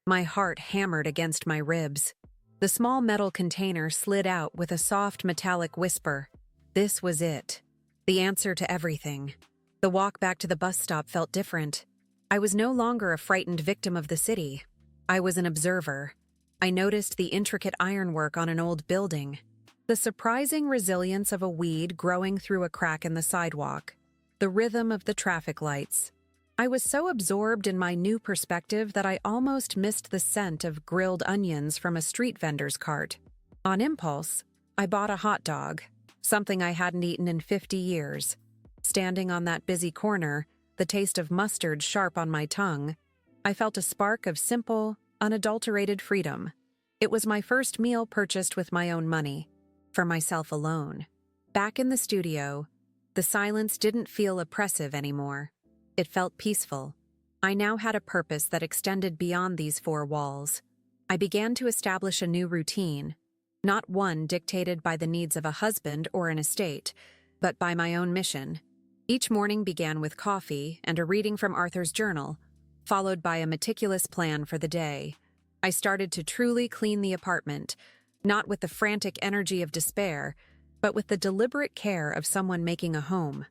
my heart hammered against my ribs. The small metal container slid out with a soft metallic whisper. This was it. The answer to everything. The walk back to the bus stop felt different. I was no longer a frightened victim of the city. I was an observer. I noticed the intricate ironwork on an old building, the surprising resilience of a weed growing through a crack in the sidewalk, the rhythm of the traffic lights. I was so absorbed in my new perspective that I almost missed the scent of grilled onions from a street vendor's cart. On impulse, I bought a hot dog, something I hadn't eaten in 50 years. Standing on that busy corner, the taste of mustard sharp on my tongue, I felt a spark of simple, unadulterated freedom. It was my first meal purchased with my own money, for myself alone. Back in the studio, the silence didn't feel oppressive anymore. It felt peaceful. I now had a purpose that extended beyond these four walls. I began to establish a new routine, not one dictated by the needs of a husband or an estate, but by my own mission. Each morning began with coffee and a reading from Arthur's journal, followed by a meticulous plan for the day. I started to truly clean the apartment, not with the frantic energy of despair, but with the deliberate care of someone making a home.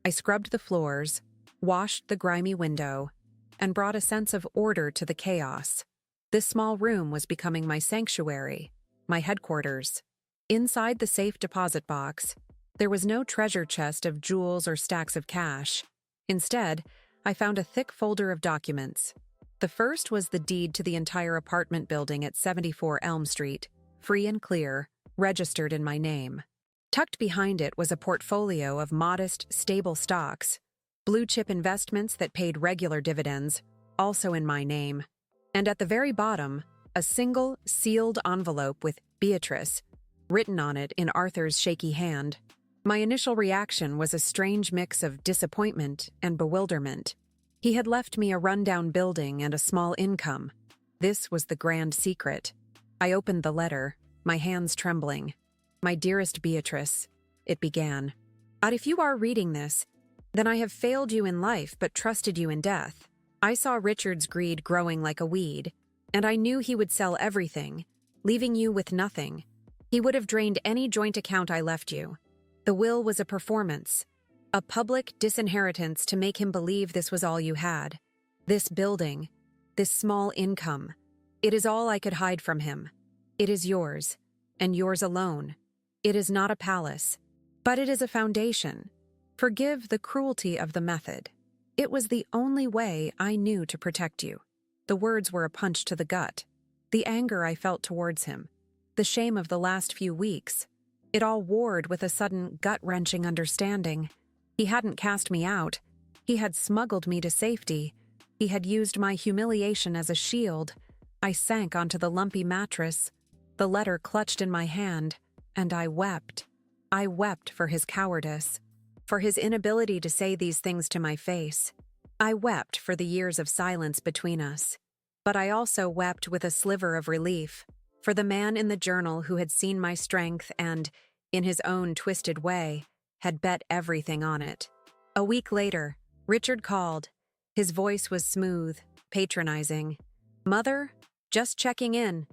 I scrubbed the floors, washed the grimy window, and brought a sense of order to the chaos. This small room was becoming my sanctuary, my headquarters. Inside the safe deposit box, there was no treasure chest of jewels or stacks of cash. Instead, I found a thick folder of documents. The first was the deed to the entire apartment building at 74 Elm Street, free and clear, registered in my name. Tucked behind it was a portfolio of modest, stable stocks, blue-chip investments that paid regular dividends, also in my name. And at the very bottom, a single, sealed envelope with Beatrice, written on it in Arthur's shaky hand. My initial reaction was a strange mix of disappointment and bewilderment. He had left me a rundown building and a small income. This was the grand secret. I opened the letter, my hands trembling. "My dearest Beatrice," it began. "If you are reading this, then I have failed you in life but trusted you in death. I saw Richard's greed growing like a weed, and I knew he would sell everything, leaving you with nothing. He would have drained any joint account I left you. The will was a performance, a public disinheritance to make him believe this was all you had. This building, this small income, it is all I could hide from him. It is yours, and yours alone. It is not a palace, but it is a foundation. Forgive the cruelty of the method. It was the only way I knew to protect you." The words were a punch to the gut. The anger I felt towards him, the shame of the last few weeks, it all warred with a sudden gut-wrenching understanding. He hadn't cast me out. He had smuggled me to safety. He had used my humiliation as a shield. I sank onto the lumpy mattress, the letter clutched in my hand, and I wept. I wept for his cowardice, for his inability to say these things to my face. I wept for the years of silence between us. But I also wept with a sliver of relief, for the man in the journal who had seen my strength and, in his own twisted way, had bet everything on it. A week later, Richard called. His voice was smooth, patronizing. "Mother, just checking in.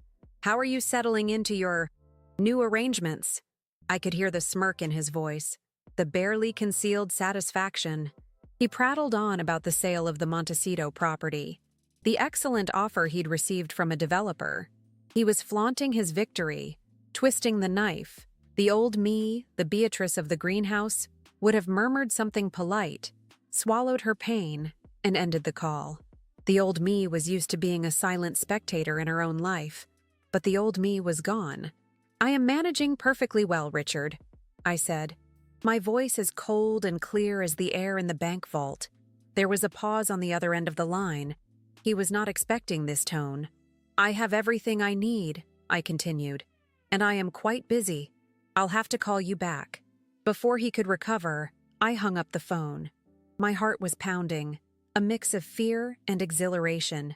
How are you settling into your new arrangements?" I could hear the smirk in his voice, the barely concealed satisfaction. He prattled on about the sale of the Montecito property, the excellent offer he'd received from a developer. He was flaunting his victory, twisting the knife. The old me, the Beatrice of the greenhouse, would have murmured something polite, swallowed her pain, and ended the call. The old me was used to being a silent spectator in her own life, but the old me was gone. "I am managing perfectly well, Richard," I said. My voice as cold and clear as the air in the bank vault. There was a pause on the other end of the line. He was not expecting this tone. "I have everything I need," I continued, "and I am quite busy. I'll have to call you back." Before he could recover, I hung up the phone. My heart was pounding, a mix of fear and exhilaration.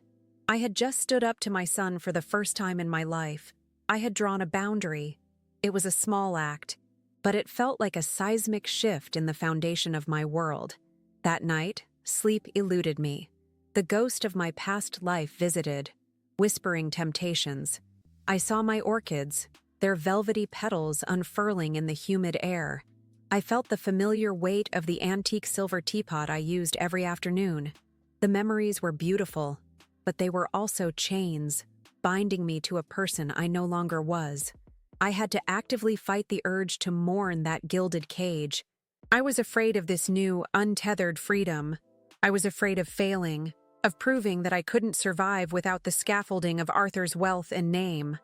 I had just stood up to my son for the first time in my life. I had drawn a boundary. It was a small act, but it felt like a seismic shift in the foundation of my world. That night, sleep eluded me. The ghost of my past life visited, whispering temptations. I saw my orchids, their velvety petals unfurling in the humid air. I felt the familiar weight of the antique silver teapot I used every afternoon. The memories were beautiful, but they were also chains, binding me to a person I no longer was. I had to actively fight the urge to mourn that gilded cage. I was afraid of this new, untethered freedom. I was afraid of failing, of proving that I couldn't survive without the scaffolding of Arthur's wealth and name.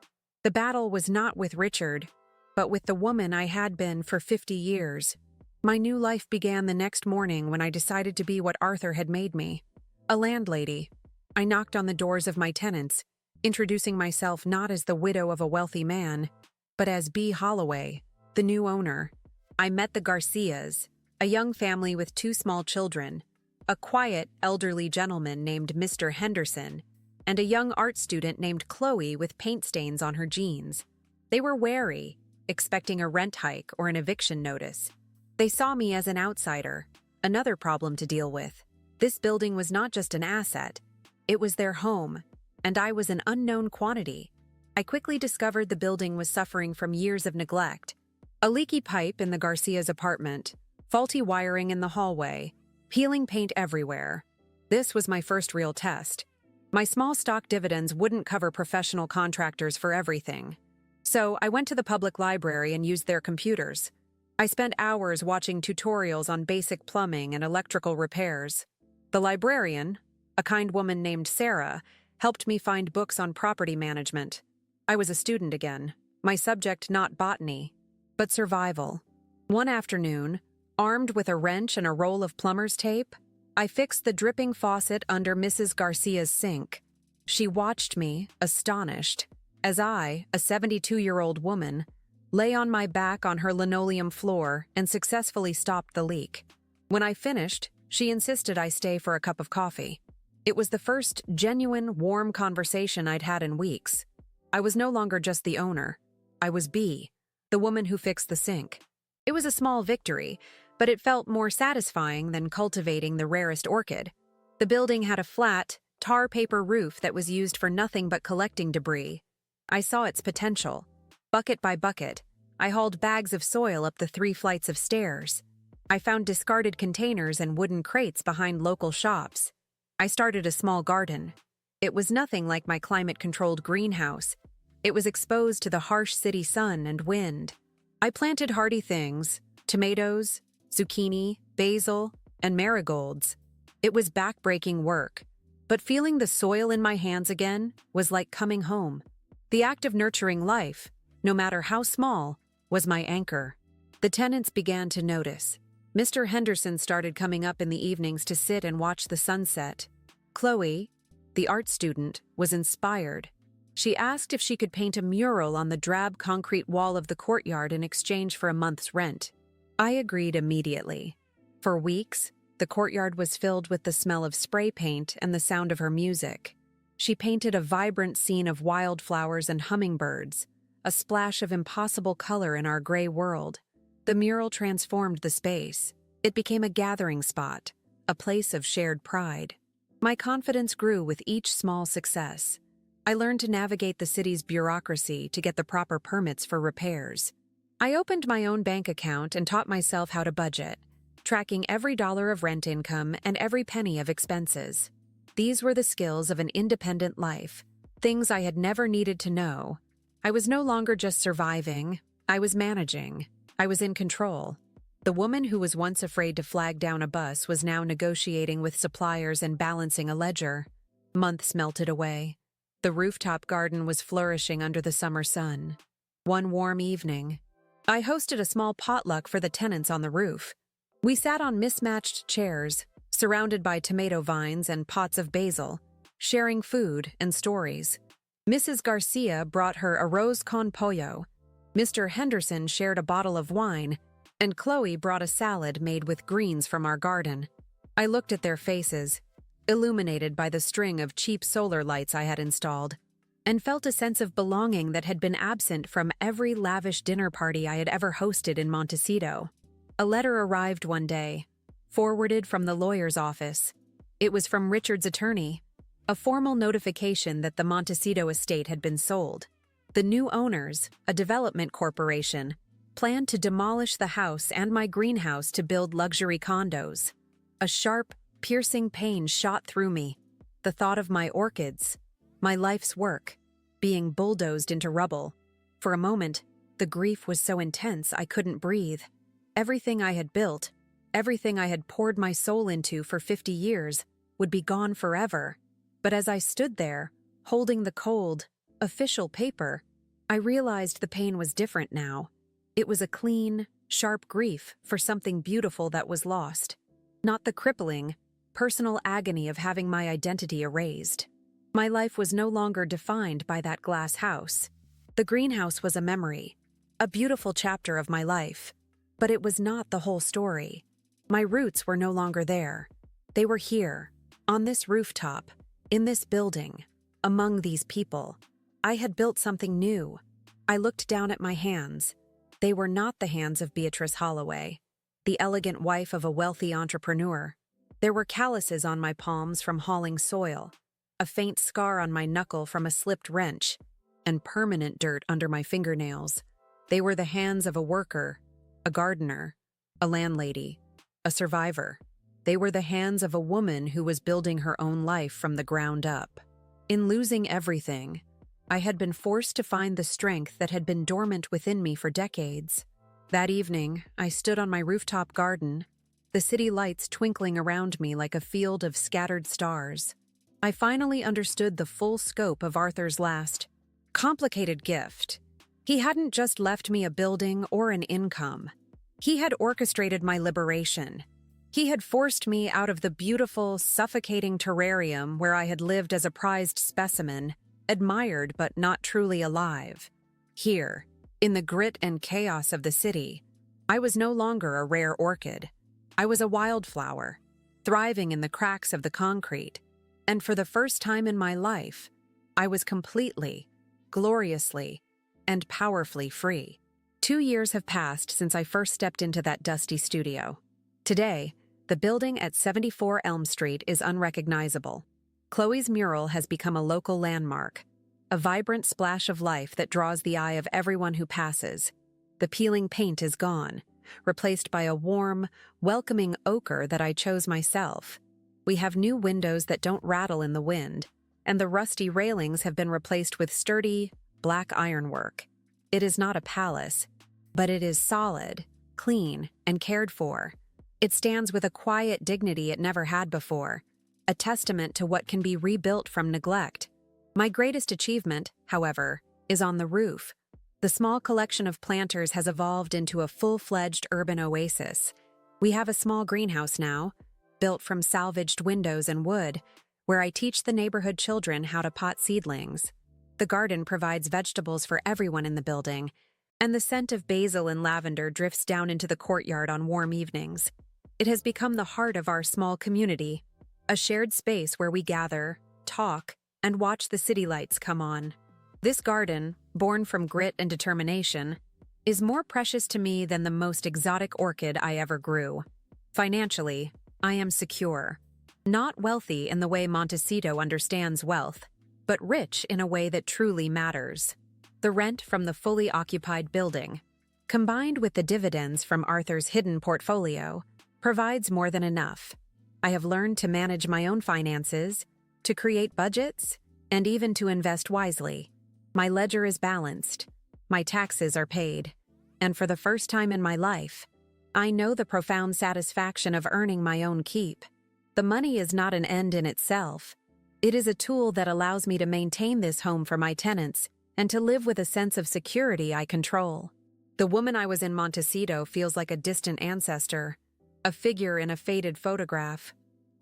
The battle was not with Richard, but with the woman I had been for 50 years. My new life began the next morning when I decided to be what Arthur had made me, a landlady. I knocked on the doors of my tenants, introducing myself not as the widow of a wealthy man, but as B. Holloway, the new owner. I met the Garcias, a young family with 2 small children, a quiet, elderly gentleman named Mr. Henderson, and a young art student named Chloe with paint stains on her jeans. They were wary, expecting a rent hike or an eviction notice. They saw me as an outsider, another problem to deal with. This building was not just an asset, it was their home, and I was an unknown quantity. I quickly discovered the building was suffering from years of neglect. A leaky pipe in the Garcia's apartment, faulty wiring in the hallway, peeling paint everywhere. This was my first real test. My small stock dividends wouldn't cover professional contractors for everything. So I went to the public library and used their computers. I spent hours watching tutorials on basic plumbing and electrical repairs. The librarian, a kind woman named Sarah, helped me find books on property management. I was a student again, my subject not botany, but survival. One afternoon, armed with a wrench and a roll of plumber's tape, I fixed the dripping faucet under Mrs. Garcia's sink. She watched me, astonished, as I, a 72-year-old woman, lay on my back on her linoleum floor and successfully stopped the leak. When I finished, she insisted I stay for a cup of coffee. It was the first genuine, warm conversation I'd had in weeks. I was no longer just the owner. I was B, the woman who fixed the sink. It was a small victory, but it felt more satisfying than cultivating the rarest orchid. The building had a flat, tar paper roof that was used for nothing but collecting debris. I saw its potential. Bucket by bucket, I hauled bags of soil up the 3 flights of stairs. I found discarded containers and wooden crates behind local shops. I started a small garden. It was nothing like my climate-controlled greenhouse. It was exposed to the harsh city sun and wind. I planted hardy things, tomatoes, zucchini, basil, and marigolds. It was back-breaking work, but feeling the soil in my hands again was like coming home. The act of nurturing life, no matter how small, was my anchor. The tenants began to notice. Mr. Henderson started coming up in the evenings to sit and watch the sunset. Chloe, the art student, was inspired. She asked if she could paint a mural on the drab concrete wall of the courtyard in exchange for a month's rent. I agreed immediately. For weeks, the courtyard was filled with the smell of spray paint and the sound of her music. She painted a vibrant scene of wildflowers and hummingbirds, a splash of impossible color in our gray world. The mural transformed the space. It became a gathering spot, a place of shared pride. My confidence grew with each small success. I learned to navigate the city's bureaucracy to get the proper permits for repairs. I opened my own bank account and taught myself how to budget, tracking every dollar of rent income and every penny of expenses. These were the skills of an independent life, things I had never needed to know. I was no longer just surviving, I was managing. I was in control. The woman who was once afraid to flag down a bus was now negotiating with suppliers and balancing a ledger. Months melted away. The rooftop garden was flourishing under the summer sun. One warm evening, I hosted a small potluck for the tenants on the roof. We sat on mismatched chairs, surrounded by tomato vines and pots of basil, sharing food and stories. Mrs. Garcia brought her arroz con pollo, Mr. Henderson shared a bottle of wine, and Chloe brought a salad made with greens from our garden. I looked at their faces, illuminated by the string of cheap solar lights I had installed, and felt a sense of belonging that had been absent from every lavish dinner party I had ever hosted in Montecito. A letter arrived one day, forwarded from the lawyer's office. It was from Richard's attorney, a formal notification that the Montecito estate had been sold. The new owners, a development corporation, planned to demolish the house and my greenhouse to build luxury condos. A sharp, piercing pain shot through me. The thought of my orchids, my life's work, being bulldozed into rubble. For a moment, the grief was so intense I couldn't breathe. Everything I had built, everything I had poured my soul into for 50 years, would be gone forever. But as I stood there, holding the cold, official paper, I realized the pain was different now. It was a clean, sharp grief for something beautiful that was lost, not the crippling, personal agony of having my identity erased. My life was no longer defined by that glass house. The greenhouse was a memory, a beautiful chapter of my life, but it was not the whole story. My roots were no longer there. They were here, on this rooftop, in this building, among these people. I had built something new. I looked down at my hands. They were not the hands of Beatrice Holloway, the elegant wife of a wealthy entrepreneur. There were calluses on my palms from hauling soil, a faint scar on my knuckle from a slipped wrench, and permanent dirt under my fingernails. They were the hands of a worker, a gardener, a landlady, a survivor. They were the hands of a woman who was building her own life from the ground up. In losing everything, I had been forced to find the strength that had been dormant within me for decades. That evening, I stood on my rooftop garden, the city lights twinkling around me like a field of scattered stars. I finally understood the full scope of Arthur's last, complicated gift. He hadn't just left me a building or an income. He had orchestrated my liberation. He had forced me out of the beautiful, suffocating terrarium where I had lived as a prized specimen, admired but not truly alive. Here, in the grit and chaos of the city, I was no longer a rare orchid. I was a wildflower, thriving in the cracks of the concrete, and for the first time in my life, I was completely, gloriously, and powerfully free. 2 years have passed since I first stepped into that dusty studio. Today, the building at 74 Elm Street is unrecognizable. Chloe's mural has become a local landmark, a vibrant splash of life that draws the eye of everyone who passes. The peeling paint is gone, replaced by a warm, welcoming ochre that I chose myself. We have new windows that don't rattle in the wind, and the rusty railings have been replaced with sturdy, black ironwork. It is not a palace, but it is solid, clean, and cared for. It stands with a quiet dignity it never had before, a testament to what can be rebuilt from neglect. My greatest achievement, however, is on the roof. The small collection of planters has evolved into a full-fledged urban oasis. We have a small greenhouse now, built from salvaged windows and wood, where I teach the neighborhood children how to pot seedlings. The garden provides vegetables for everyone in the building, and the scent of basil and lavender drifts down into the courtyard on warm evenings. It has become the heart of our small community, a shared space where we gather, talk, and watch the city lights come on. This garden, born from grit and determination, is more precious to me than the most exotic orchid I ever grew. Financially, I am secure. Not wealthy in the way Montecito understands wealth, but rich in a way that truly matters. The rent from the fully occupied building, combined with the dividends from Arthur's hidden portfolio, provides more than enough. I have learned to manage my own finances, to create budgets, and even to invest wisely. My ledger is balanced, my taxes are paid, and for the first time in my life, I know the profound satisfaction of earning my own keep. The money is not an end in itself. It is a tool that allows me to maintain this home for my tenants and to live with a sense of security I control. The woman I was in Montecito feels like a distant ancestor, a figure in a faded photograph.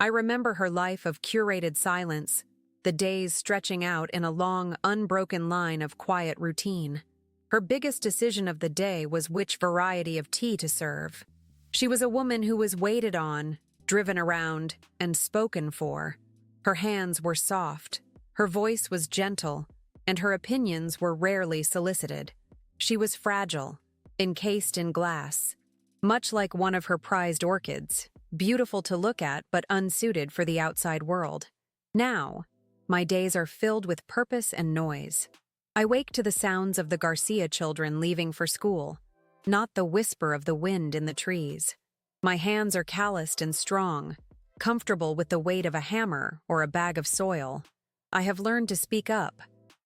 I remember her life of curated silence, the days stretching out in a long, unbroken line of quiet routine. Her biggest decision of the day was which variety of tea to serve. She was a woman who was waited on, driven around, and spoken for. Her hands were soft, her voice was gentle, and her opinions were rarely solicited. She was fragile, encased in glass, much like one of her prized orchids, beautiful to look at but unsuited for the outside world. Now, my days are filled with purpose and noise. I wake to the sounds of the Garcia children leaving for school, not the whisper of the wind in the trees. My hands are calloused and strong, comfortable with the weight of a hammer or a bag of soil. I have learned to speak up,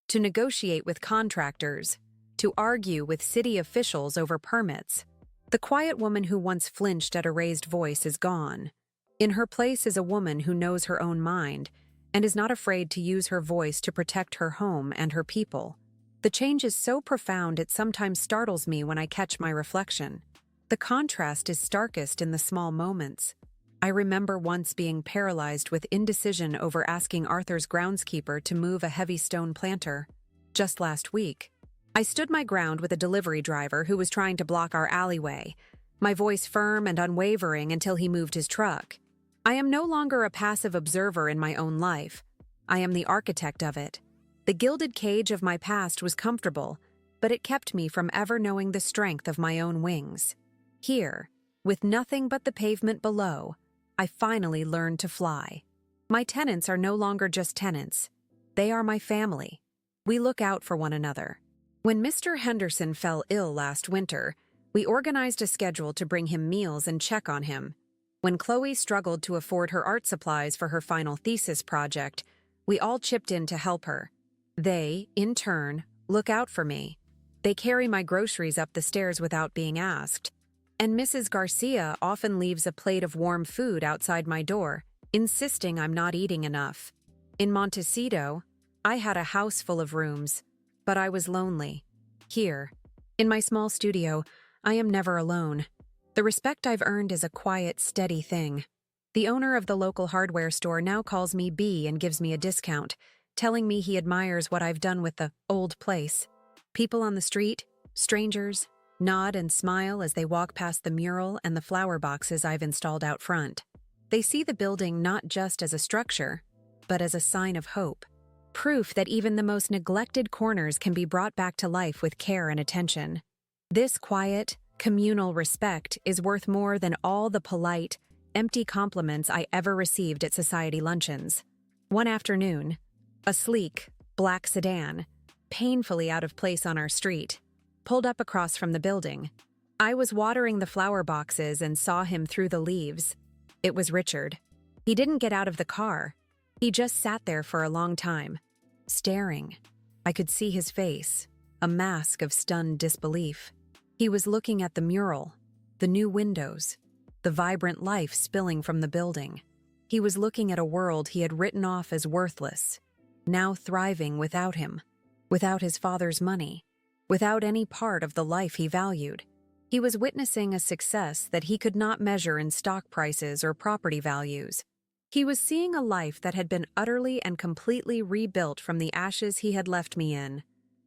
to negotiate with contractors, to argue with city officials over permits. The quiet woman who once flinched at a raised voice is gone. In her place is a woman who knows her own mind and is not afraid to use her voice to protect her home and her people. The change is so profound it sometimes startles me when I catch my reflection. The contrast is starkest in the small moments. I remember once being paralyzed with indecision over asking Arthur's groundskeeper to move a heavy stone planter. Just last week, I stood my ground with a delivery driver who was trying to block our alleyway, my voice firm and unwavering until he moved his truck. I am no longer a passive observer in my own life. I am the architect of it. The gilded cage of my past was comfortable, but it kept me from ever knowing the strength of my own wings. Here, with nothing but the pavement below, I finally learned to fly. My tenants are no longer just tenants. They are my family. We look out for one another. When Mr. Henderson fell ill last winter, we organized a schedule to bring him meals and check on him. When Chloe struggled to afford her art supplies for her final thesis project, we all chipped in to help her. They, in turn, look out for me. They carry my groceries up the stairs without being asked. And Mrs. Garcia often leaves a plate of warm food outside my door, insisting I'm not eating enough. In Montecito, I had a house full of rooms, but I was lonely. Here, in my small studio, I am never alone. The respect I've earned is a quiet, steady thing. The owner of the local hardware store now calls me B and gives me a discount, telling me he admires what I've done with the old place. People on the street, strangers, nod and smile as they walk past the mural and the flower boxes I've installed out front. They see the building not just as a structure, but as a sign of hope. Proof that even the most neglected corners can be brought back to life with care and attention. This quiet, communal respect is worth more than all the polite, empty compliments I ever received at society luncheons. One afternoon, a sleek, black sedan, painfully out of place on our street, pulled up across from the building. I was watering the flower boxes and saw him through the leaves. It was Richard. He didn't get out of the car. He just sat there for a long time, staring. I could see his face, a mask of stunned disbelief. He was looking at the mural, the new windows, the vibrant life spilling from the building. He was looking at a world he had written off as worthless, now thriving without him, without his father's money, without any part of the life he valued. He was witnessing a success that he could not measure in stock prices or property values. He was seeing a life that had been utterly and completely rebuilt from the ashes he had left me in.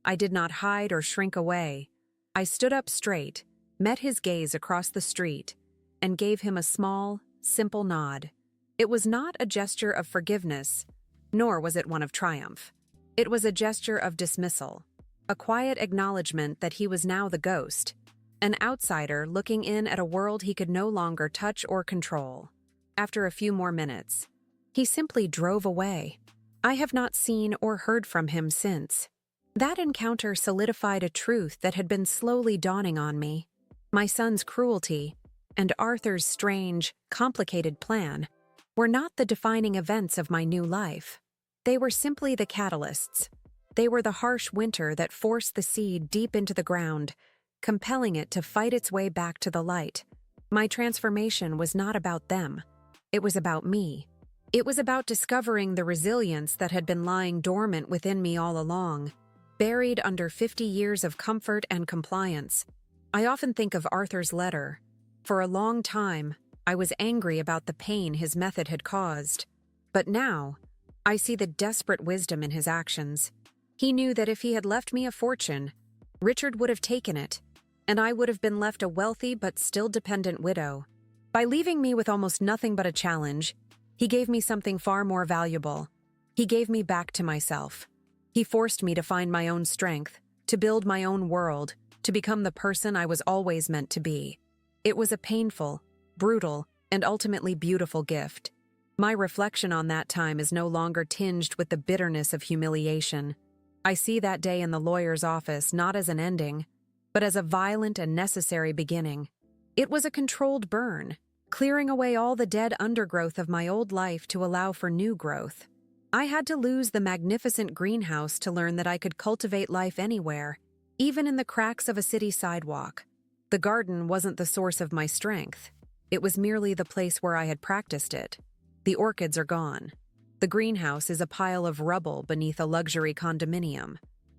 I did not hide or shrink away. I stood up straight, met his gaze across the street, and gave him a small, simple nod. It was not a gesture of forgiveness, nor was it one of triumph. It was a gesture of dismissal, a quiet acknowledgement that he was now the ghost, an outsider looking in at a world he could no longer touch or control. After a few more minutes, he simply drove away. I have not seen or heard from him since. That encounter solidified a truth that had been slowly dawning on me. My son's cruelty and Arthur's strange, complicated plan were not the defining events of my new life. They were simply the catalysts. They were the harsh winter that forced the seed deep into the ground, compelling it to fight its way back to the light. My transformation was not about them. It was about me. It was about discovering the resilience that had been lying dormant within me all along, buried under 50 years of comfort and compliance. I often think of Arthur's letter. For a long time, I was angry about the pain his method had caused. But now, I see the desperate wisdom in his actions. He knew that if he had left me a fortune, Richard would have taken it, and I would have been left a wealthy but still dependent widow. By leaving me with almost nothing but a challenge, he gave me something far more valuable. He gave me back to myself. He forced me to find my own strength, to build my own world, to become the person I was always meant to be. It was a painful, brutal, and ultimately beautiful gift. My reflection on that time is no longer tinged with the bitterness of humiliation. I see that day in the lawyer's office not as an ending, but as a violent and necessary beginning. It was a controlled burn, clearing away all the dead undergrowth of my old life to allow for new growth. I had to lose the magnificent greenhouse to learn that I could cultivate life anywhere, even in the cracks of a city sidewalk. The garden wasn't the source of my strength. It was merely the place where I had practiced it. The orchids are gone. The greenhouse is a pile of rubble beneath a luxury condominium.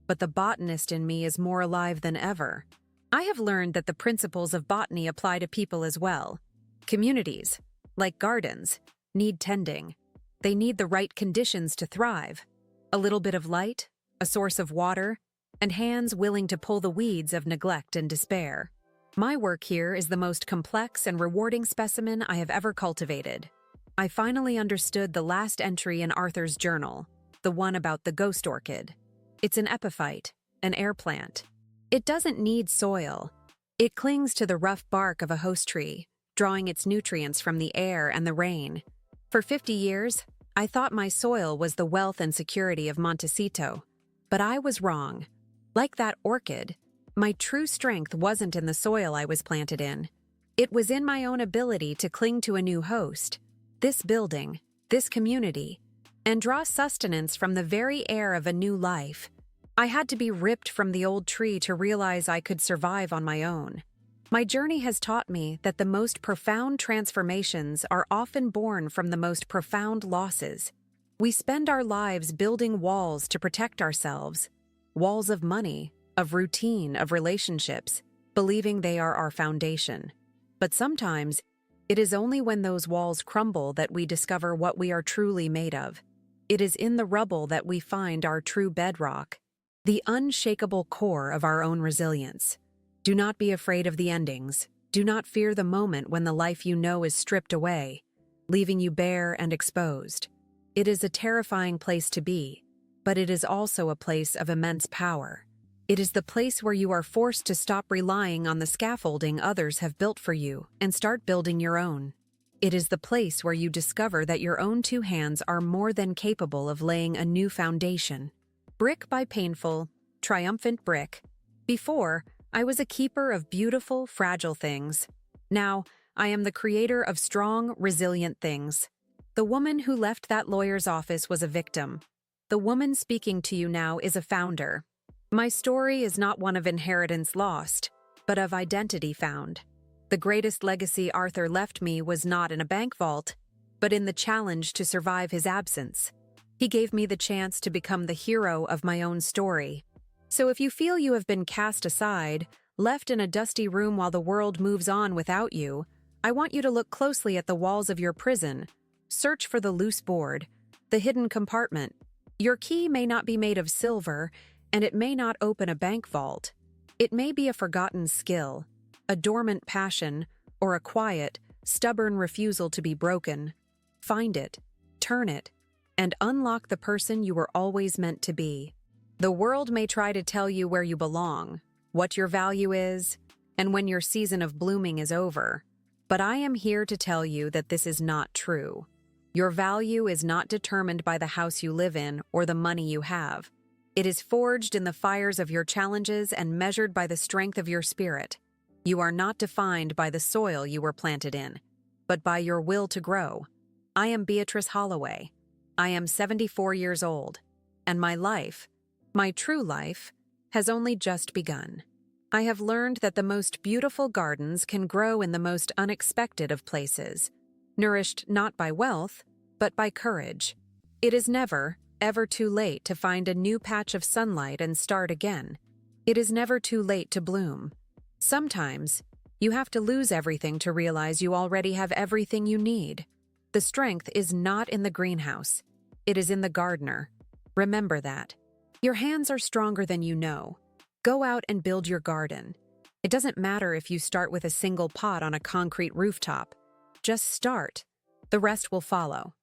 But the botanist in me is more alive than ever. I have learned that the principles of botany apply to people as well. Communities, like gardens, need tending. They need the right conditions to thrive. A little bit of light, a source of water, and hands willing to pull the weeds of neglect and despair. My work here is the most complex and rewarding specimen I have ever cultivated. I finally understood the last entry in Arthur's journal, the one about the ghost orchid. It's an epiphyte, an air plant. It doesn't need soil. It clings to the rough bark of a host tree, drawing its nutrients from the air and the rain. For 50 years, I thought my soil was the wealth and security of Montecito, but I was wrong. Like that orchid, my true strength wasn't in the soil I was planted in. It was in my own ability to cling to a new host, this building, this community, and draw sustenance from the very air of a new life. I had to be ripped from the old tree to realize I could survive on my own. My journey has taught me that the most profound transformations are often born from the most profound losses. We spend our lives building walls to protect ourselves, walls of money, of routine, of relationships, believing they are our foundation. But sometimes, it is only when those walls crumble that we discover what we are truly made of. It is in the rubble that we find our true bedrock, the unshakable core of our own resilience. Do not be afraid of the endings. Do not fear the moment when the life you know is stripped away, leaving you bare and exposed. It is a terrifying place to be, but it is also a place of immense power. It is the place where you are forced to stop relying on the scaffolding others have built for you and start building your own. It is the place where you discover that your own two hands are more than capable of laying a new foundation. Brick by painful, triumphant brick. Before, I was a keeper of beautiful, fragile things. Now, I am the creator of strong, resilient things. The woman who left that lawyer's office was a victim. The woman speaking to you now is a founder. My story is not one of inheritance lost, but of identity found. The greatest legacy Arthur left me was not in a bank vault, but in the challenge to survive his absence. He gave me the chance to become the hero of my own story. So if you feel you have been cast aside, left in a dusty room while the world moves on without you, I want you to look closely at the walls of your prison. Search for the loose board, the hidden compartment. Your key may not be made of silver, and it may not open a bank vault. It may be a forgotten skill, a dormant passion, or a quiet, stubborn refusal to be broken. Find it, turn it, and unlock the person you were always meant to be. The world may try to tell you where you belong, what your value is, and when your season of blooming is over. But I am here to tell you that this is not true. Your value is not determined by the house you live in or the money you have. It is forged in the fires of your challenges and measured by the strength of your spirit. You are not defined by the soil you were planted in, but by your will to grow. I am Beatrice Holloway. I am 74 years old, and my life, my true life, has only just begun. I have learned that the most beautiful gardens can grow in the most unexpected of places, nourished not by wealth, but by courage. It is never, ever too late to find a new patch of sunlight and start again. It is never too late to bloom. Sometimes, You have to lose everything to realize you already have everything you need. The strength is not in the greenhouse. It is in the gardener. Remember that. Your hands are stronger than you know. Go out and build your garden. It doesn't matter if you start with a single pot on a concrete rooftop. Just start. The rest will follow.